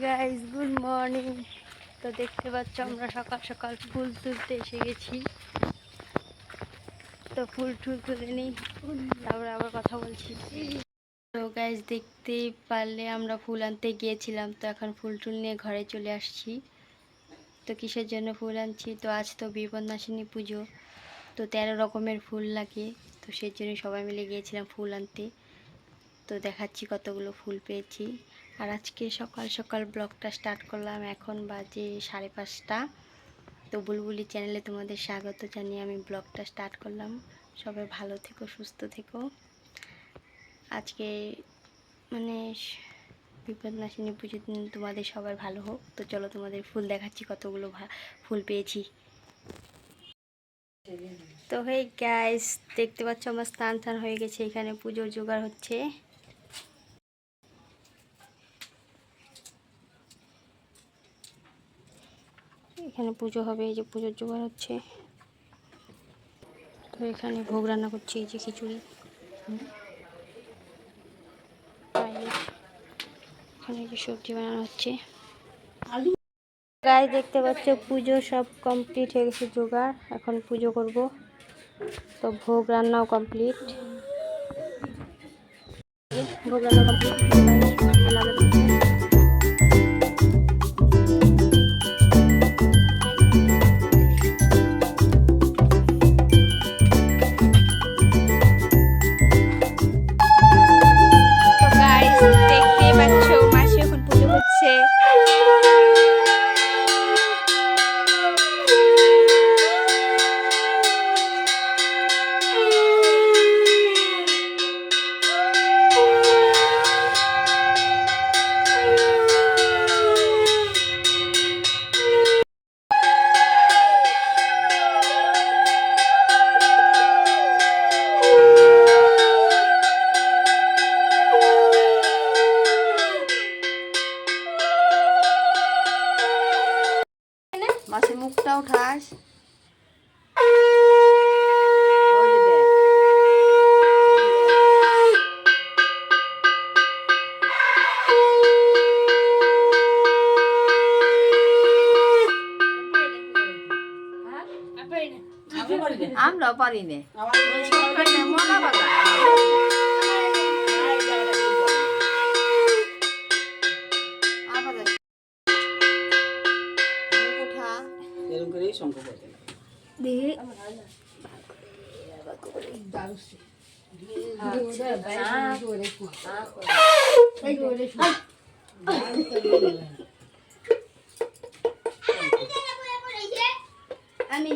Guys, good morning. তো দেখতে পাচ্ছ আমরা সকাল সকাল ফুল তুলতে এসে গেছি। তো ফুল তুলে নিই, তারপরে আবার কথা বলছি। তো গাইস, দেখতে পারলে আমরা ফুল আনতে গিয়েছিলাম, তো এখন ফুল টুল নিয়ে ঘরে চলে আসছি। তো কিসের জন্য ফুল আনছি, তো আজ তো বিপদনাশিনী পুজো, তো 13 রকমের ফুল লাগে, তো সেই জন্য সবাই মিলে গিয়েছিলাম ফুল আনতে। তো দেখাচ্ছি কতগুলো ফুল পেয়েছি। আর আজকে সকাল সকাল ব্লগটা স্টার্ট করলাম, এখন বাজে 5:30। তো বুলবুলি চ্যানেলে তোমাদের স্বাগত জানিয়ে আমি ব্লগটা স্টার্ট করলাম। সবাই ভালো থেকো, সুস্থ থেকো। আজকে মানে বিপদনাশিনী পুজোর দিন তোমাদের সবার ভালো হোক। তো চলো তোমাদের ফুল দেখাচ্ছি, কতগুলো ফুল পেয়েছি। তো হেই গাইস, দেখতে পাচ্ছ আমার স্নান টান হয়ে গেছে, এখানে পুজোর জোগাড় হচ্ছে। এখানে পুজো হবে, এই যে পুজোর জোগাড় হচ্ছে। তো এখানে ভোগ রান্না করছি, এই যে খিচুড়ি, এখানে যে সবজি বানানো হচ্ছে। গায়ে দেখতে পাচ্ছ পুজো সব কমপ্লিট হয়ে গেছে জোগাড়, এখন পুজো করব। তো ভোগ রান্নাও কমপ্লিট, ভোগ রান্না কমপ্লিট। দেখতে পাচ্ছ মাসি এখন পুজো করছে। মাছের মুখটা উঠাস। আমরাও পারি না। আমি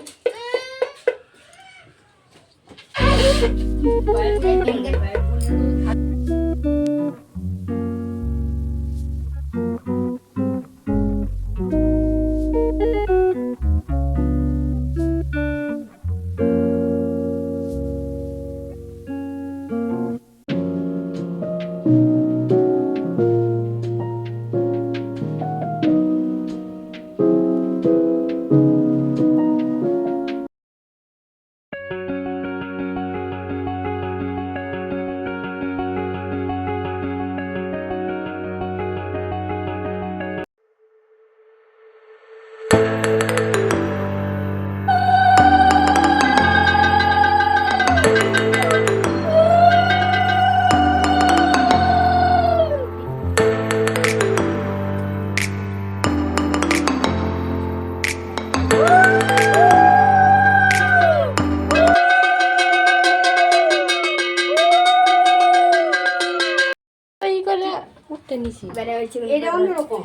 এটা অন্যরকম।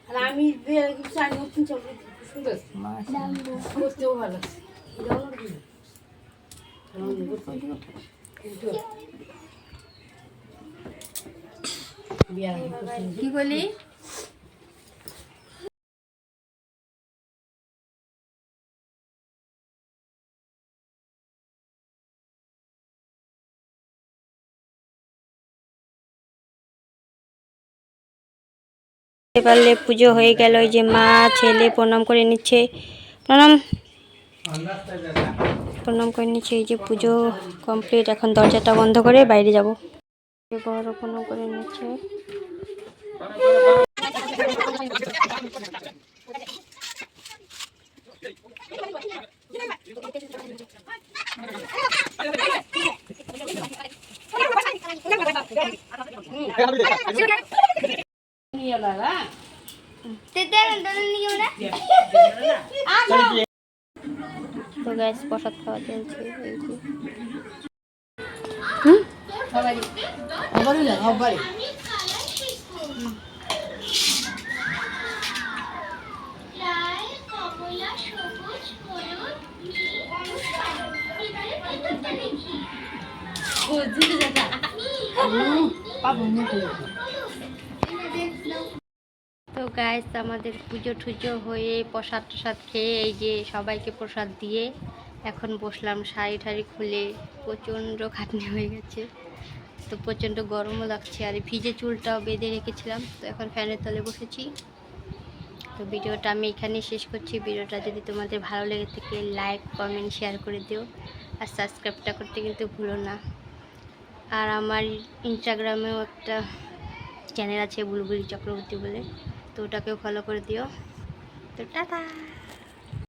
আর আমি সুন্দর করতেও ভালো। কি বলি? পারলে পুজো হয়ে গেল, ওই যে মা ছেলে প্রণাম করে নিচ্ছে, প্রণাম প্রণাম করে নিচ্ছে। এই যে পুজো কমপ্লিট, এখন দরজাটা বন্ধ করে বাইরে যাব। বড় প্রণাম করে নিচ্ছে। তো গ্যাস প্রসাদ খাওয়া চলছে এই যে। তো গাইস আমাদের পুজো টুজো হয়ে প্রসাদ টসাদ খেয়ে এই যে সবাইকে প্রসাদ দিয়ে এখন বসলাম, শাড়ি ঠাড়ি খুলে প্রচণ্ড খাটনি হয়ে গেছে, তো প্রচণ্ড গরমও লাগছে আর ভিজে চুলটাও বেঁধে রেখেছিলাম, তো এখন ফ্যানের তলে বসেছি। তো ভিডিওটা আমি এখানেই শেষ করছি। ভিডিওটা যদি তোমাদের ভালো লেগে থাকে লাইক কমেন্ট শেয়ার করে দিও, আর সাবস্ক্রাইবটা করতে কিন্তু ভুলো না। আর আমার ইনস্টাগ্রামেও একটা চ্যানেল আছে বুলবুলি চক্রবর্তী বলে, তো ওটাকেও ফলো করে দিও। তো টাটা।